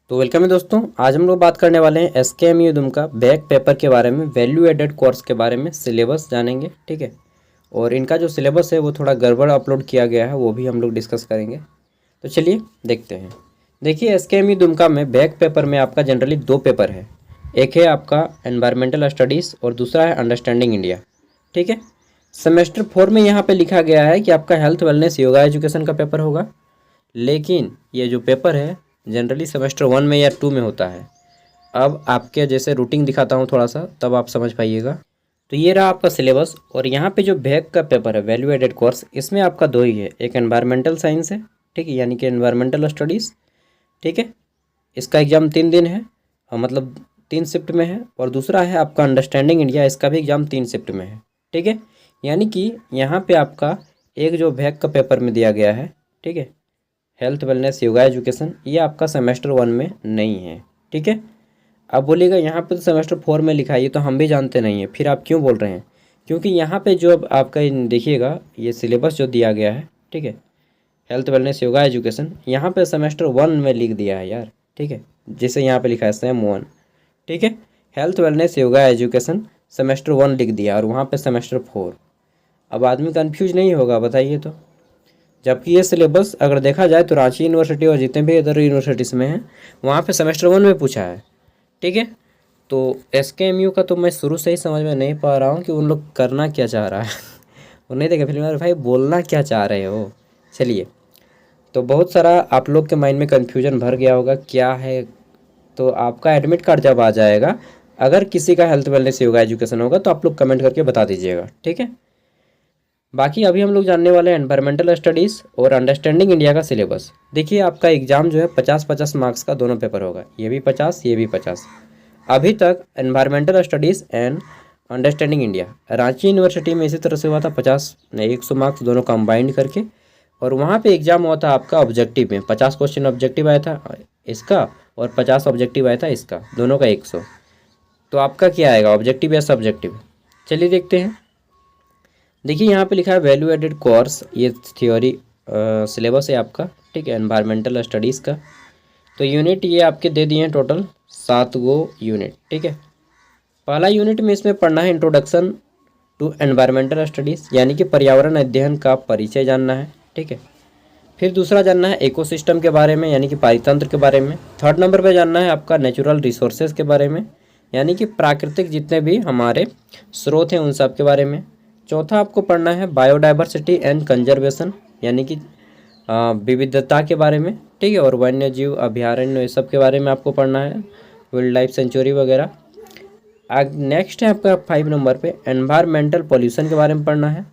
तो वेलकम है दोस्तों। आज हम लोग बात करने वाले हैं एसकेएमयू दुमका बैक पेपर के बारे में, वैल्यू एडेड कोर्स के बारे में सिलेबस जानेंगे। ठीक है। और इनका जो सिलेबस है वो थोड़ा गड़बड़ अपलोड किया गया है, वो भी हम लोग डिस्कस करेंगे। तो चलिए देखते हैं। देखिए, एसकेएमयू दुमका में बैक पेपर में आपका जनरली दो पेपर है। एक है आपका एनवायरमेंटल स्टडीज़ और दूसरा है अंडरस्टैंडिंग इंडिया। ठीक है। सेमेस्टर 4 में यहाँ पे लिखा गया है कि आपका हेल्थ वेलनेस योगा एजुकेशन का पेपर होगा, लेकिन ये जो पेपर है जनरली सेमेस्टर 1 में या 2 में होता है। अब आपके जैसे रूटीन दिखाता हूँ थोड़ा सा, तब आप समझ पाइएगा। तो ये रहा आपका सिलेबस, और यहाँ पे जो बैक का पेपर है वैल्यू एडेड कोर्स, इसमें आपका दो ही है। एक एनवायरमेंटल साइंस है, ठीक है, यानी कि एनवायरमेंटल स्टडीज़। ठीक है। इसका एग्ज़ाम 3 दिन है, मतलब 3 शिफ्ट में है। और दूसरा है आपका अंडरस्टैंडिंग इंडिया, इसका भी एग्ज़ाम 3 शिफ्ट में है। ठीक है। यानी कि यहाँ पे आपका एक जो बैक का पेपर में दिया गया है, ठीक है, हेल्थ वेलनेस योगा एजुकेशन, ये आपका सेमेस्टर 1 में नहीं है। ठीक है। आप बोलिएगा यहाँ पे तो सेमेस्टर 4 में लिखा है, ये तो हम भी जानते नहीं है, फिर आप क्यों बोल रहे हैं? क्योंकि यहाँ पे जो अब आपका देखिएगा, ये सिलेबस जो दिया गया है, ठीक है, हेल्थ वेलनेस योगा एजुकेशन, यहाँ पे सेमेस्टर 1 में लिख दिया है यार। ठीक है। जैसे यहाँ पे लिखा है सेम 1। ठीक है। Health wellness yoga education semester 1 लिख दिया, और वहाँ पे सेमेस्टर 4। अब आदमी कन्फ्यूज नहीं होगा, बताइए तो। जबकि ये सिलेबस अगर देखा जाए तो रांची यूनिवर्सिटी और जितने भी अदर यूनिवर्सिटीज़ में है, वहाँ पे सेमेस्टर 1 में पूछा है। ठीक है। तो एसकेएमयू का तो मैं शुरू से ही समझ में नहीं पा रहा हूँ कि उन लोग करना क्या चाह रहा है। वो नहीं देखा फिल्म, अरे भाई बोलना क्या चाह रहे हो। चलिए, तो बहुत सारा आप लोग के माइंड में कन्फ्यूजन भर गया होगा क्या है। तो आपका एडमिट कार्ड जब आ जाएगा, अगर किसी का हेल्थ वेलनेस योगा एजुकेशन होगा तो आप लोग कमेंट करके बता दीजिएगा। ठीक है। बाकी अभी हम लोग जानने वाले हैं एनवायरमेंटल स्टडीज़ और अंडरस्टैंडिंग इंडिया का सिलेबस। देखिए, आपका एग्ज़ाम जो है 50-50 मार्क्स का दोनों पेपर होगा, ये भी 50, ये भी 50। अभी तक environmental studies and understanding India Ranchi university में इसी तरह से हुआ था, 50 नहीं 100 मार्क्स दोनों कंबाइंड करके। और वहाँ पे एग्ज़ाम हुआ था आपका ऑब्जेक्टिव में, 50 क्वेश्चन ऑब्जेक्टिव आया था इसका, और 50 ऑब्जेक्टिव आया था इसका, दोनों का 100। तो आपका क्या आएगा, ऑब्जेक्टिव या सब्जेक्टिव? चलिए देखते हैं। देखिए, यहाँ पे लिखा है वैल्यू एडेड कोर्स, ये थ्योरी सिलेबस है आपका। ठीक है, एनवायरमेंटल स्टडीज़ का। तो यूनिट ये आपके दे दिए हैं टोटल 7 गो यूनिट। ठीक है। पहला यूनिट में इसमें पढ़ना है इंट्रोडक्शन टू एनवायरमेंटल स्टडीज़, यानी कि पर्यावरण अध्ययन का परिचय जानना है। ठीक है। फिर दूसरा जानना है इकोसिस्टम के बारे में, यानी कि पारितंत्र के बारे में। थर्ड नंबर पे जानना है आपका नेचुरल रिसोर्सेज के बारे में, यानी कि प्राकृतिक जितने भी हमारे स्रोत हैं उन सब के बारे में। चौथा आपको पढ़ना है बायोडाइवर्सिटी एंड कंजर्वेशन, यानी कि विविधता के बारे में। ठीक है। और वन्य जीव अभ्यारण्य, ये सब के बारे में आपको पढ़ना है, वाइल्ड लाइफ सेंचुरी वगैरह। नेक्स्ट है आपका 5 नंबर पे एनवायरमेंटल पॉल्यूशन के बारे में पढ़ना है,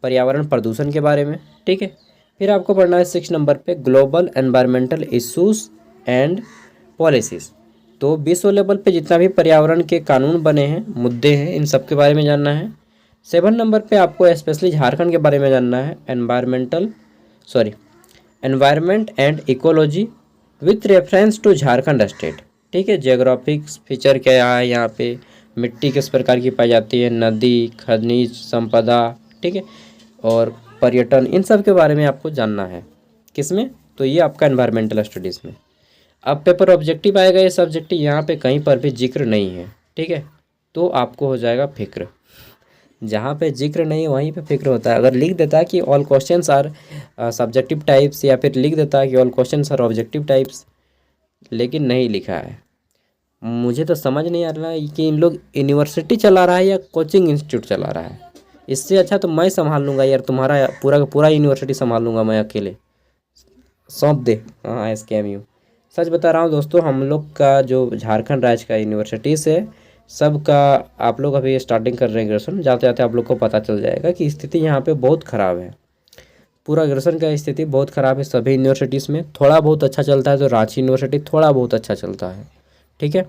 पर्यावरण प्रदूषण के बारे में। ठीक है। फिर आपको पढ़ना है 6 नंबर पे global environmental issues and policies. तो विश्व लेवल पे जितना भी पर्यावरण के कानून बने हैं, मुद्दे हैं, इन सब के बारे में जानना है। 7 नंबर पे आपको स्पेशली झारखंड के बारे में जानना है, environment and ecology with reference to Jharkhand state. ठीक है। जियोग्राफिक फीचर क्या है, यहाँ पे मिट्टी किस प्रकार की पाई जाती है, नदी, खनिज संपदा, ठीक है, और पर्यटन, इन सब के बारे में आपको जानना है। किसमें? तो ये आपका एनवायरमेंटल स्टडीज़ में। अब पेपर ऑब्जेक्टिव आएगा, ये सब्जेक्टिव यहाँ पे कहीं पर भी जिक्र नहीं है। ठीक है। तो आपको हो जाएगा फिक्र। जहाँ पे जिक्र नहीं है वहीं पे फिक्र होता है। अगर लिख देता है कि all questions are subjective types, या फिर लिख देता है कि all questions are objective types, लेकिन नहीं लिखा है। मुझे तो समझ नहीं आ रहा है कि इन लोग यूनिवर्सिटी चला रहा है या कोचिंग इंस्टीट्यूट चला रहा है। इससे अच्छा तो मैं संभाल लूँगा यार, तुम्हारा पूरा का पूरा यूनिवर्सिटी संभाल लूँगा मैं अकेले। सौंप दे। हाँ, एसकेएमयू। सच बता रहा हूँ दोस्तों, हम लोग का जो झारखंड राज्य का यूनिवर्सिटीज़ है, सब का आप लोग अभी स्टार्टिंग कर रहे हैं ग्रेजुएशन, जाते जाते आप लोग को पता चल जाएगा कि स्थिति यहाँ पे बहुत ख़राब है। पूरा ग्रेजुएशन का स्थिति बहुत ख़राब है सभी यूनिवर्सिटीज़ में। थोड़ा बहुत अच्छा चलता है तो रांची यूनिवर्सिटी थोड़ा बहुत अच्छा चलता है। ठीक है।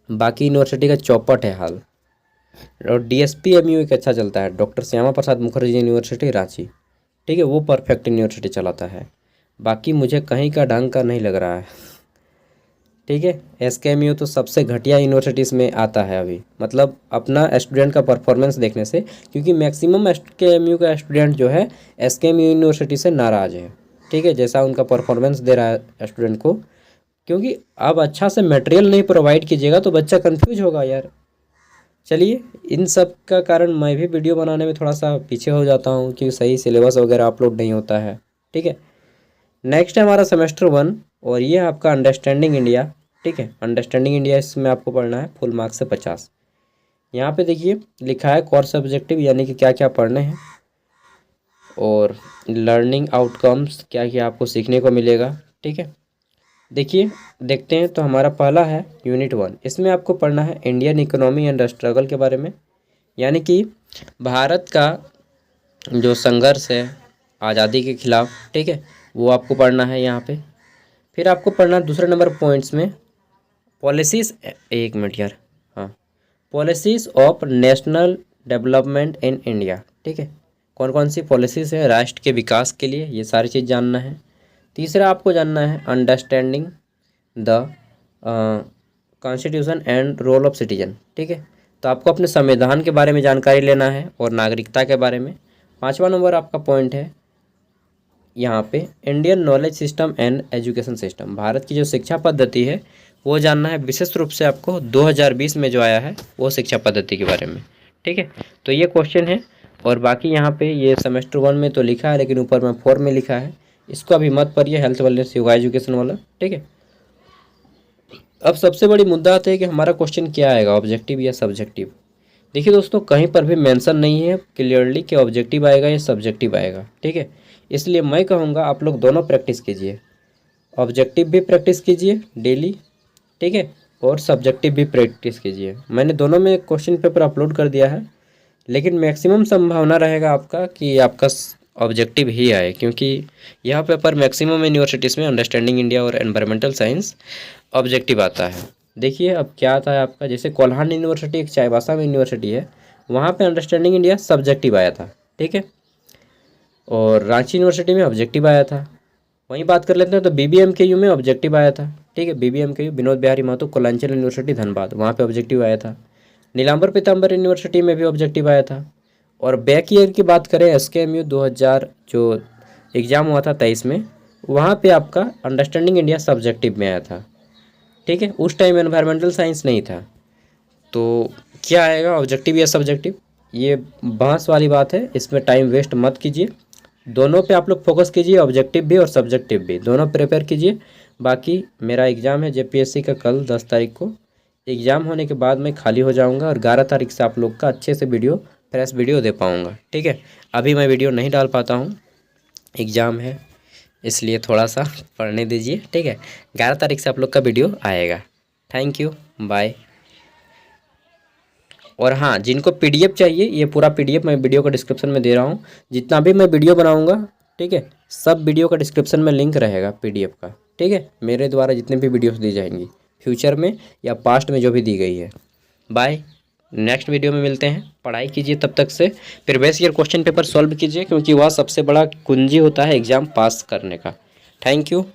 बाकी यूनिवर्सिटी का चौपट है हाल। और डीएसपीएमयू एक अच्छा चलता है, डॉक्टर श्यामा प्रसाद मुखर्जी यूनिवर्सिटी रांची। ठीक है, वो परफेक्ट यूनिवर्सिटी चलाता है। बाकी मुझे कहीं का ढंग का नहीं लग रहा है। ठीक है। एसकेएमयू तो सबसे घटिया यूनिवर्सिटीज़ में आता है अभी, मतलब अपना स्टूडेंट का परफॉर्मेंस देखने से, क्योंकि मैक्सिमम एसकेएमयू का स्टूडेंट जो है एसकेएमयू यूनिवर्सिटी से नाराज़ है। ठीक है। जैसा उनका परफॉर्मेंस दे रहा है स्टूडेंट को, क्योंकि आप अच्छा से मटेरियल नहीं प्रोवाइड कीजिएगा तो बच्चा कंफ्यूज होगा यार। चलिए, इन सब का कारण मैं भी वीडियो बनाने में थोड़ा सा पीछे हो जाता हूँ क्योंकि सही सिलेबस वगैरह अपलोड नहीं होता है। ठीक है, नेक्स्ट है हमारा सेमेस्टर 1 और ये है आपका अंडरस्टैंडिंग इंडिया। ठीक है, अंडरस्टैंडिंग इंडिया इसमें आपको पढ़ना है फुल मार्क्स से 50। यहाँ पे देखिए लिखा है कोर सब्जेक्टिव यानी कि क्या क्या पढ़ने हैं और लर्निंग आउटकम्स क्या क्या आपको सीखने को मिलेगा। ठीक है, देखिए देखते हैं। तो हमारा पहला है यूनिट 1, इसमें आपको पढ़ना है इंडियन इकोनॉमी एंड स्ट्रगल के बारे में, यानी कि भारत का जो संघर्ष है आज़ादी के खिलाफ। ठीक है, वो आपको पढ़ना है यहाँ पे। फिर आपको पढ़ना है दूसरे नंबर पॉइंट्स में पॉलिसीज़, एक मिनट यार, हाँ, policies of national development in India. ठीक है, कौन कौन सी पॉलिसीज़ है राष्ट्र के विकास के लिए, ये सारी चीज़ जानना है। तीसरा आपको जानना है understanding the constitution and role of citizen. ठीक है, तो आपको अपने संविधान के बारे में जानकारी लेना है और नागरिकता के बारे में। 5वां नंबर आपका पॉइंट है यहाँ पे Indian knowledge system and education system, Bharat की जो शिक्षा पद्धति है वो जानना है, विशेष रूप से आपको 2020 में जो आया है वो शिक्षा पद्धति के बारे में। ठीक है, तो ये क्वेश्चन है और बाकी यहाँ पे ये सेमेस्टर 1 में तो लिखा है लेकिन ऊपर में 4 में लिखा है, इसको अभी मत पढ़िए, हेल्थ वेलनेस योगा एजुकेशन वाला। ठीक है, अब सबसे बड़ी मुद्दा आता है कि हमारा क्वेश्चन क्या आएगा, ऑब्जेक्टिव या सब्जेक्टिव। देखिए दोस्तों, कहीं पर भी मेंशन नहीं है क्लियरली कि ऑब्जेक्टिव आएगा या सब्जेक्टिव आएगा। ठीक है, इसलिए मैं कहूँगा आप लोग दोनों प्रैक्टिस कीजिए, ऑब्जेक्टिव भी प्रैक्टिस कीजिए डेली। ठीक है, और सब्जेक्टिव भी प्रैक्टिस कीजिए। मैंने दोनों में क्वेश्चन पेपर अपलोड कर दिया है, लेकिन मैक्सिमम संभावना रहेगा आपका कि आपका ऑब्जेक्टिव ही आए, क्योंकि यह पेपर मैक्सिमम यूनिवर्सिटीज़ में अंडरस्टैंडिंग इंडिया और एनवायरमेंटल साइंस ऑब्जेक्टिव आता है। देखिए अब क्या आता है आपका, जैसे कोल्हान यूनिवर्सिटी एक चाईबासा में यूनिवर्सिटी है, वहाँ पे अंडरस्टैंडिंग इंडिया सब्जेक्टिव आया था। ठीक है, और रांची यूनिवर्सिटी में ऑब्जेक्टिव आया था। वहीं बात कर लेते हैं तो BBMKU में ऑब्जेक्टिव आया था। ठीक है, BBMKU विनोद बिहारी महतो कोलांचल यूनिवर्सिटी धनबाद, वहाँ पे ऑब्जेक्टिव आया था। नीलांबर पीताम्बर यूनिवर्सिटी में भी ऑब्जेक्टिव आया था। और बैक ईयर की बात करें SKMU 2000 जो एग्ज़ाम हुआ था 23 में, वहाँ पे आपका अंडरस्टैंडिंग इंडिया सब्जेक्टिव में आया था। ठीक है, उस टाइम एनवायरमेंटल साइंस नहीं था। तो क्या आएगा, ऑब्जेक्टिव या सब्जेक्टिव, ये बहस वाली बात है, इसमें टाइम वेस्ट मत कीजिए। दोनों पे आप लोग फोकस कीजिए, ऑब्जेक्टिव भी और सब्जेक्टिव भी, दोनों प्रिपेयर कीजिए। बाकी मेरा एग्ज़ाम है JPSC का कल 10 तारीख को, एग्ज़ाम होने के बाद मैं खाली हो जाऊंगा और 11 तारीख से आप लोग का अच्छे से वीडियो, फ्रेश वीडियो दे पाऊंगा। ठीक है, अभी मैं वीडियो नहीं डाल पाता हूँ, एग्ज़ाम है इसलिए थोड़ा सा पढ़ने दीजिए। ठीक है, 11 तारीख से आप लोग का वीडियो आएगा। Thank you, bye. और हाँ, जिनको PDF चाहिए, ये पूरा PDF मैं वीडियो का डिस्क्रिप्शन में दे रहा हूँ, जितना भी मैं वीडियो बनाऊँगा। ठीक है, सब वीडियो का डिस्क्रिप्शन में लिंक रहेगा PDF का। ठीक है, मेरे द्वारा जितने भी वीडियोस दी जाएंगी फ्यूचर में या पास्ट में जो भी दी गई है। बाय, नेक्स्ट वीडियो में मिलते हैं। पढ़ाई कीजिए तब तक से, previous year question paper solve कीजिए, क्योंकि वह सबसे बड़ा कुंजी होता है एग्ज़ाम पास करने का। Thank you.